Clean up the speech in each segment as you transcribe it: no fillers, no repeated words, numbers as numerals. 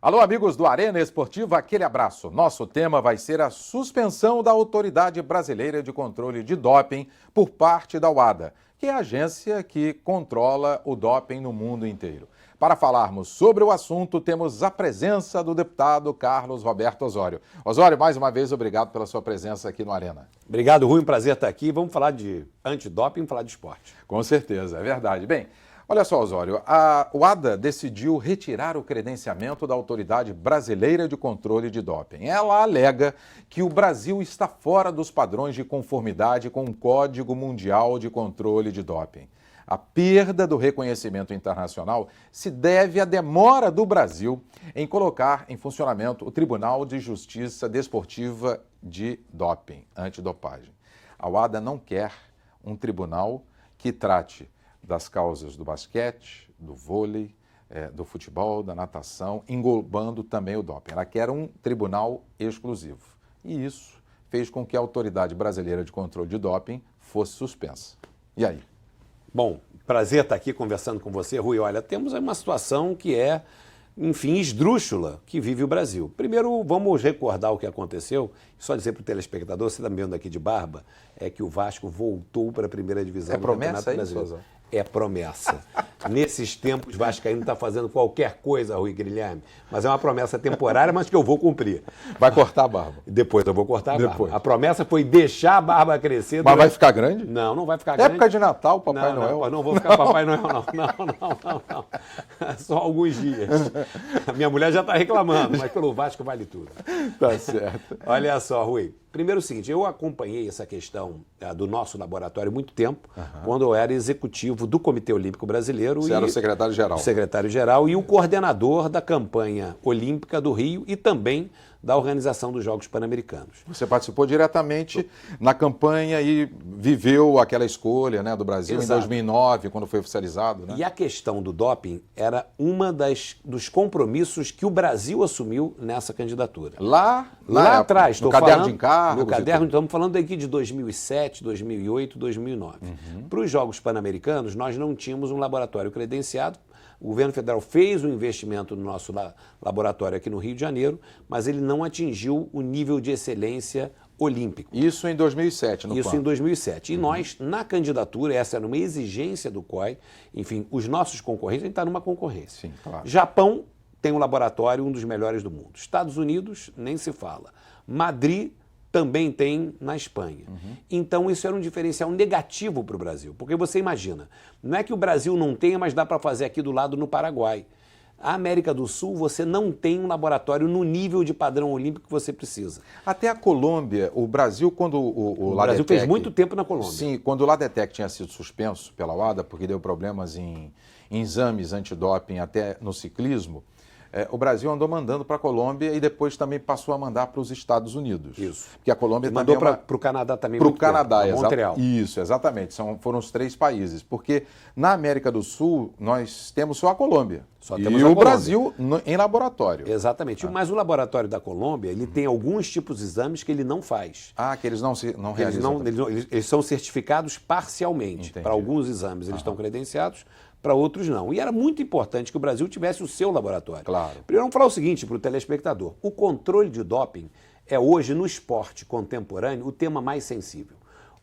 Alô, amigos do Arena Esportiva, aquele abraço. Nosso tema vai ser a suspensão da Autoridade Brasileira de Controle de Doping por parte da UADA, que é a agência que controla o doping no mundo inteiro. Para falarmos sobre o assunto, temos a presença do deputado Carlos Roberto Osório. Osório, mais uma vez, obrigado pela sua presença aqui no Arena. Obrigado, Rui, um prazer estar aqui. Vamos falar de antidoping, falar de esporte. Com certeza, é verdade. Bem, olha só, Osório, o ADA decidiu retirar o credenciamento da Autoridade Brasileira de Controle de Doping. Ela alega que o Brasil está fora dos padrões de conformidade com o Código Mundial de Controle de Doping. A perda do reconhecimento internacional se deve à demora do Brasil em colocar em funcionamento o Tribunal de Justiça Desportiva de Doping, antidopagem. A UADA não quer um tribunal que trate das causas do basquete, do vôlei, do futebol, da natação, englobando também o doping. Ela quer um tribunal exclusivo. E isso fez com que a Autoridade Brasileira de Controle de Doping fosse suspensa. E aí? Bom, prazer estar aqui conversando com você, Rui. Olha, temos uma situação que é, enfim, esdrúxula que vive o Brasil. Primeiro, vamos recordar o que aconteceu. Só dizer para o telespectador, você está me vendo aqui de barba, é que o Vasco voltou para a primeira divisão do Campeonato Brasileiro. É promessa. Nesses tempos, Vascaíno está fazendo qualquer coisa, Rui Guilherme, mas é uma promessa temporária, mas que eu vou cumprir. Vai cortar a barba? Depois eu vou cortar a barba. A promessa foi deixar a barba crescer. Mas vai ficar grande? Não, não vai ficar grande. Época de Natal, Papai Noel? Não vou ficar Papai Noel, não. Só alguns dias. A minha mulher já está reclamando, mas pelo Vasco vale tudo. Tá certo. Olha só, Rui. Primeiro é o seguinte, eu acompanhei essa questão do nosso laboratório há muito tempo, quando eu era executivo do Comitê Olímpico Brasileiro. Você era o secretário-geral. Secretário-geral e o coordenador da campanha olímpica do Rio e também da organização dos Jogos Pan-Americanos. Você participou diretamente na campanha e viveu aquela escolha, né, do Brasil. Exato. Em 2009, quando foi oficializado. Né? E a questão do doping era uma dos compromissos que o Brasil assumiu nessa candidatura. Lá atrás. No caderno de encargos. No caderno, estamos falando aqui de 2007, 2008, 2009. Para os Jogos Pan-Americanos, nós não tínhamos um laboratório credenciado. O governo federal fez um investimento no nosso laboratório aqui no Rio de Janeiro, mas ele não atingiu o nível de excelência olímpico. Isso em 2007, no Isso em 2007. E nós, na candidatura, essa era uma exigência do COI, enfim, os nossos concorrentes, a gente está numa concorrência. Sim, claro. Japão tem um laboratório, um dos melhores do mundo. Estados Unidos, nem se fala. Madrid também tem na Espanha. Então isso era um diferencial negativo para o Brasil, porque você imagina, não é que o Brasil não tenha, mas dá para fazer aqui do lado no Paraguai. A América do Sul, você não tem um laboratório no nível de padrão olímpico que você precisa. Até a Colômbia, o Brasil, quando o Brasil fez muito tempo na Colômbia. Sim, quando o Ladetec tinha sido suspenso pela UADA, porque deu problemas em exames antidoping até no ciclismo, o Brasil andou mandando para a Colômbia e depois também passou a mandar para os Estados Unidos. Isso. Porque a Colômbia mandou para o Canadá também. Para o Canadá, Montreal. Isso, exatamente. Foram os 3 países. Porque na América do Sul nós temos só a Colômbia. Só temos a Colômbia. Brasil em laboratório. Exatamente. Mas o laboratório da Colômbia, ele tem alguns tipos de exames que ele não faz. Que eles não realizam. Eles são certificados parcialmente. Para alguns exames eles estão credenciados, para outros não. E era muito importante que o Brasil tivesse o seu laboratório. Claro. Primeiro, vamos falar o seguinte para o telespectador. O controle de doping é hoje, no esporte contemporâneo, o tema mais sensível.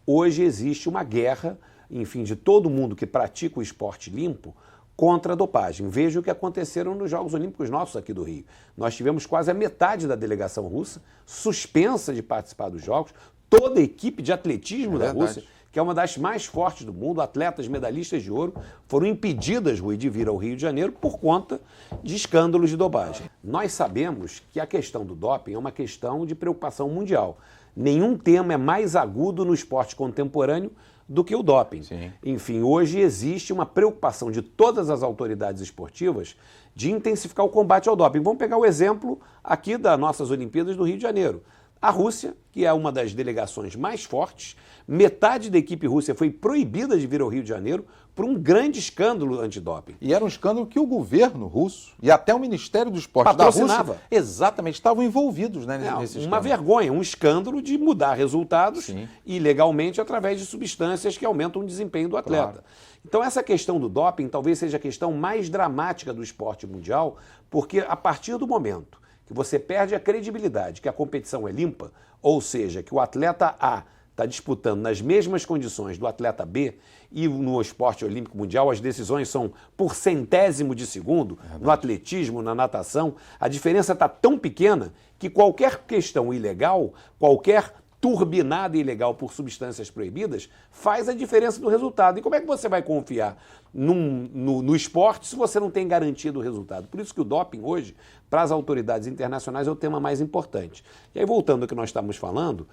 Hoje existe uma guerra, enfim, de todo mundo que pratica o esporte limpo contra a dopagem. Veja o que aconteceram nos Jogos Olímpicos nossos aqui do Rio. Nós tivemos quase a metade da delegação russa suspensa de participar dos Jogos, toda a equipe de atletismo da Rússia, que é uma das mais fortes do mundo, atletas medalhistas de ouro, foram impedidas, Rui, de vir ao Rio de Janeiro por conta de escândalos de dopagem. Nós sabemos que a questão do doping é uma questão de preocupação mundial. Nenhum tema é mais agudo no esporte contemporâneo do que o doping. Sim. Enfim, hoje existe uma preocupação de todas as autoridades esportivas de intensificar o combate ao doping. Vamos pegar o exemplo aqui das nossas Olimpíadas do Rio de Janeiro. A Rússia, que é uma das delegações mais fortes, metade da equipe russa foi proibida de vir ao Rio de Janeiro por um grande escândalo antidoping. E era um escândalo que o governo russo e até o Ministério do Esporte patrocinava. da Rússia, exatamente, estavam envolvidos, né, nesse Uma escândalo. vergonha, um escândalo de mudar resultados Sim. ilegalmente através de substâncias que aumentam o desempenho do atleta. Claro. Então essa questão do doping talvez seja a questão mais dramática do esporte mundial, porque a partir do momento que você perde a credibilidade que a competição é limpa, ou seja, que o atleta A está disputando nas mesmas condições do atleta B, e no esporte olímpico mundial as decisões são por centésimo de segundo, no atletismo, na natação, a diferença está tão pequena que qualquer questão ilegal, qualquer turbinada ilegal por substâncias proibidas, faz a diferença do resultado. E como é que você vai confiar no esporte se você não tem garantia do resultado? Por isso que o doping hoje, para as autoridades internacionais, é o tema mais importante. E aí, voltando ao que nós estamos falando,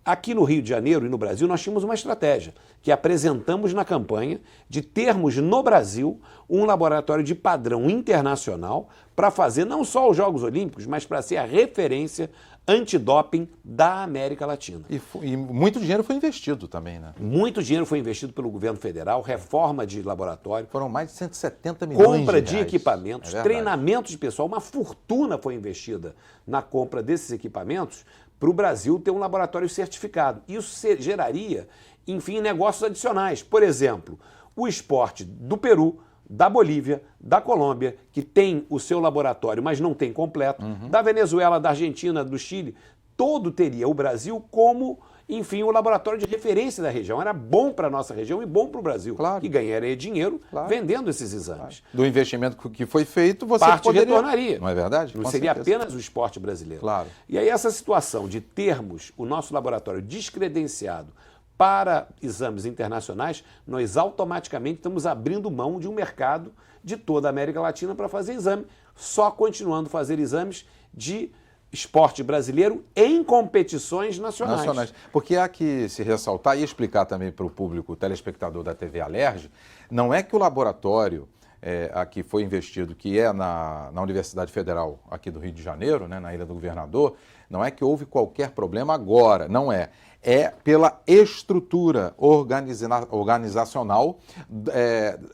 aqui no Rio de Janeiro e no Brasil, nós tínhamos uma estratégia que apresentamos na campanha de termos no Brasil um laboratório de padrão internacional para fazer não só os Jogos Olímpicos, mas para ser a referência antidoping da América Latina. E muito dinheiro foi investido também, né? Muito dinheiro foi investido pelo governo federal, reforma de laboratório, Foram mais de 170 milhões compra de de reais. equipamentos, É verdade. treinamento de pessoal, uma fortuna foi investida na compra desses equipamentos para o Brasil ter um laboratório certificado. Isso geraria, enfim, negócios adicionais. Por exemplo, o esporte do Peru, da Bolívia, da Colômbia, que tem o seu laboratório, mas não tem completo, da Venezuela, da Argentina, do Chile, todo teria o Brasil como, enfim, o laboratório de referência da região. Era bom para a nossa região e bom para o Brasil. Claro. E ganharia dinheiro Claro. vendendo esses exames. Do investimento que foi feito, você Parte poderia... retornaria. Não é verdade? Não Com seria certeza. apenas o esporte brasileiro. Claro. E aí essa situação de termos o nosso laboratório descredenciado para exames internacionais, nós automaticamente estamos abrindo mão de um mercado de toda a América Latina para fazer exame, só continuando a fazer exames de esporte brasileiro em competições nacionais. Porque há que se ressaltar e explicar também para o público telespectador da TV Alerj, não é que o laboratório aqui foi investido, que é na Universidade Federal aqui do Rio de Janeiro, né, na Ilha do Governador, não é que houve qualquer problema agora, não é. É pela estrutura organizacional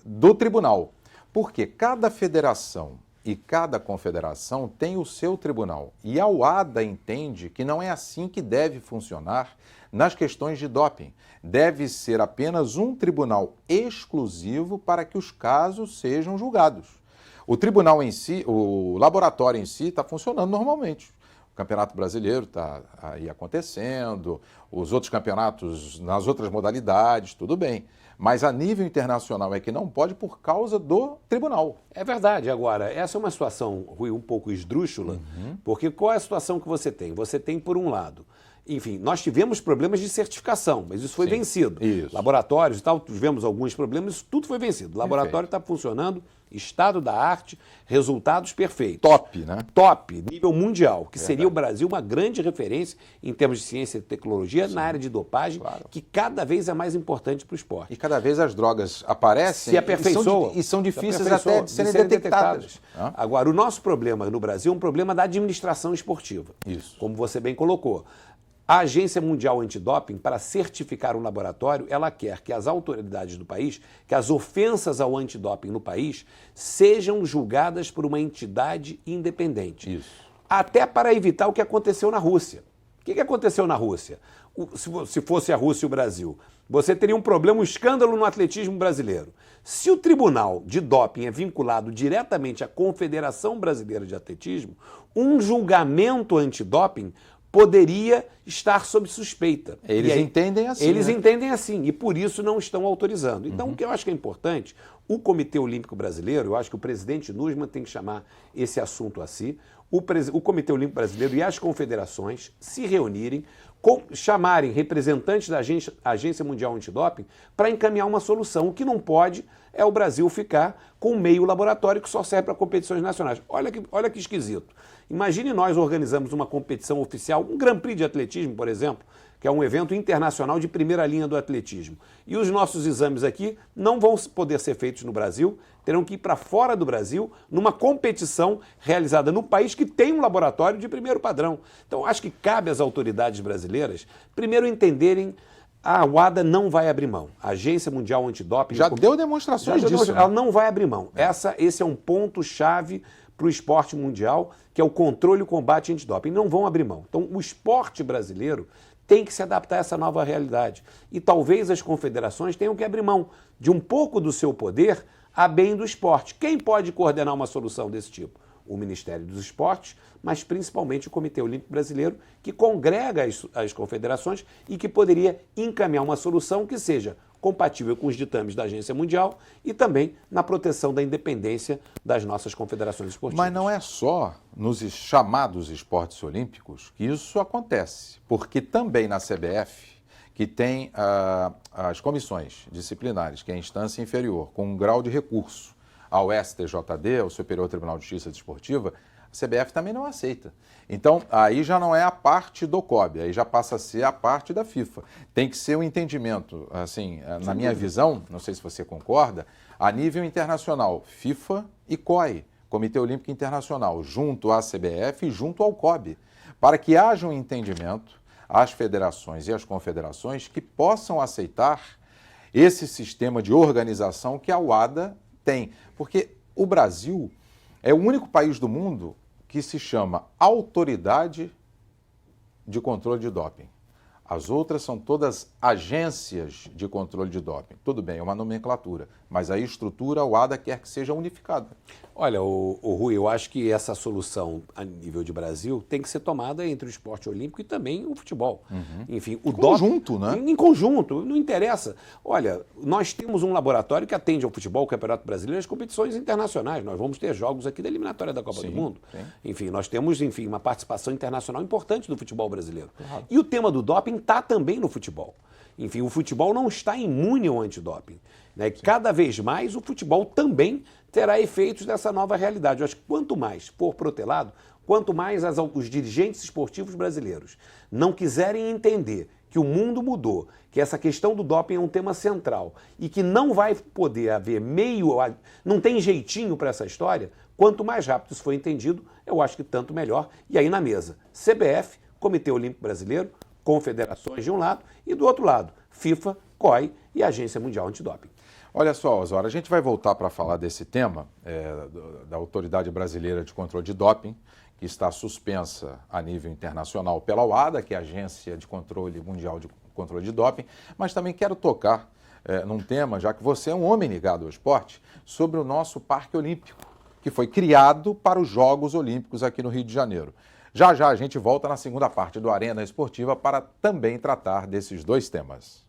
do tribunal. Porque cada federação e cada confederação tem o seu tribunal. E a UADA entende que não é assim que deve funcionar nas questões de doping. Deve ser apenas um tribunal exclusivo para que os casos sejam julgados. O tribunal em si, o laboratório em si está funcionando normalmente. O Campeonato Brasileiro está aí acontecendo, os outros campeonatos nas outras modalidades, tudo bem. Mas a nível internacional é que não pode por causa do tribunal. É verdade. Agora, essa é uma situação, Rui, um pouco esdrúxula, porque qual é a situação que você tem? Você tem, por um lado, enfim, nós tivemos problemas de certificação, mas isso foi vencido. Isso. Laboratórios e tal, tivemos alguns problemas, isso tudo foi vencido. O laboratório está funcionando, estado da arte, resultados perfeitos. Top, né? Top, nível mundial, que seria o Brasil uma grande referência em termos de ciência e tecnologia na área de dopagem, que cada vez é mais importante para o esporte. E cada vez as drogas aparecem Se aperfeiçoam. e são difíceis Se aperfeiçoam, até de serem detectadas. Agora, o nosso problema no Brasil é um problema da administração esportiva. Isso. Como você bem colocou. A Agência Mundial Antidoping, para certificar um laboratório, ela quer que as autoridades do país, que as ofensas ao antidoping no país, sejam julgadas por uma entidade independente. Isso. Até para evitar o que aconteceu na Rússia. O que aconteceu na Rússia? Se fosse a Rússia e o Brasil, você teria um problema, um escândalo no atletismo brasileiro. Se o tribunal de doping é vinculado diretamente à Confederação Brasileira de Atletismo, um julgamento antidoping poderia estar sob suspeita. Eles entendem assim. Eles entendem assim e por isso não estão autorizando. Então, o que eu acho que é importante, o Comitê Olímpico Brasileiro, eu acho que o presidente Nussmann tem que chamar esse assunto a si, o Comitê Olímpico Brasileiro e as confederações se reunirem, chamarem representantes da Agência Mundial Antidoping para encaminhar uma solução. O que não pode é o Brasil ficar com um meio laboratório que só serve para competições nacionais. Olha que esquisito. Imagine nós organizamos uma competição oficial, um Grand Prix de atletismo, por exemplo, que é um evento internacional de primeira linha do atletismo. E os nossos exames aqui não vão poder ser feitos no Brasil, terão que ir para fora do Brasil, numa competição realizada no país que tem um laboratório de primeiro padrão. Então, acho que cabe às autoridades brasileiras, primeiro, entenderem a WADA não vai abrir mão. A Agência Mundial Antidoping... Já deu demonstrações disso. Ela não vai abrir mão. Esse é um ponto-chave para o esporte mundial, que é o controle e o combate antidoping. Não vão abrir mão. Então, o esporte brasileiro tem que se adaptar a essa nova realidade. E talvez as confederações tenham que abrir mão de um pouco do seu poder a bem do esporte. Quem pode coordenar uma solução desse tipo? O Ministério dos Esportes, mas principalmente o Comitê Olímpico Brasileiro, que congrega as confederações e que poderia encaminhar uma solução que seja compatível com os ditames da Agência Mundial e também na proteção da independência das nossas confederações esportivas. Mas não é só nos chamados esportes olímpicos que isso acontece, porque também na CBF, que tem as comissões disciplinares, que é a instância inferior, com um grau de recurso ao STJD, ao Superior Tribunal de Justiça Desportiva, a CBF também não aceita. Então, aí já não é a parte do COB, aí já passa a ser a parte da FIFA. Tem que ser um entendimento, assim, na minha visão, não sei se você concorda, a nível internacional, FIFA e COI, Comitê Olímpico Internacional, junto à CBF e junto ao COB, para que haja um entendimento, as federações e as confederações que possam aceitar esse sistema de organização que a WADA tem. Porque o Brasil é o único país do mundo que se chama Autoridade de Controle de Doping. As outras são todas agências de controle de doping. Tudo bem, é uma nomenclatura, mas a estrutura, o WADA quer que seja unificada. Olha, o Rui, eu acho que essa solução a nível de Brasil tem que ser tomada entre o esporte olímpico e também o futebol. Enfim, o conjunto, né? Em conjunto, não interessa. Olha, nós temos um laboratório que atende ao futebol, ao Campeonato Brasileiro e às competições internacionais. Nós vamos ter jogos aqui da eliminatória da Copa do Mundo. Sim. Enfim, nós temos, uma participação internacional importante do futebol brasileiro. Claro. E o tema do doping está também no futebol. Enfim, o futebol não está imune ao antidoping. Né? Cada vez mais o futebol também terá efeitos dessa nova realidade. Eu acho que quanto mais for protelado, quanto mais os dirigentes esportivos brasileiros não quiserem entender que o mundo mudou, que essa questão do doping é um tema central e que não vai poder haver não tem jeitinho para essa história, quanto mais rápido isso for entendido, eu acho que tanto melhor. E aí na mesa, CBF, Comitê Olímpico Brasileiro, confederações de um lado e do outro lado, FIFA, COI e Agência Mundial Antidoping. Olha só, Osório, a gente vai voltar para falar desse tema da Autoridade Brasileira de Controle de Doping, que está suspensa a nível internacional pela WADA, que é a Agência de Controle Mundial de Controle de Doping, mas também quero tocar num tema, já que você é um homem ligado ao esporte, sobre o nosso Parque Olímpico, que foi criado para os Jogos Olímpicos aqui no Rio de Janeiro. Já já a gente volta na segunda parte do Arena Esportiva para também tratar desses dois temas.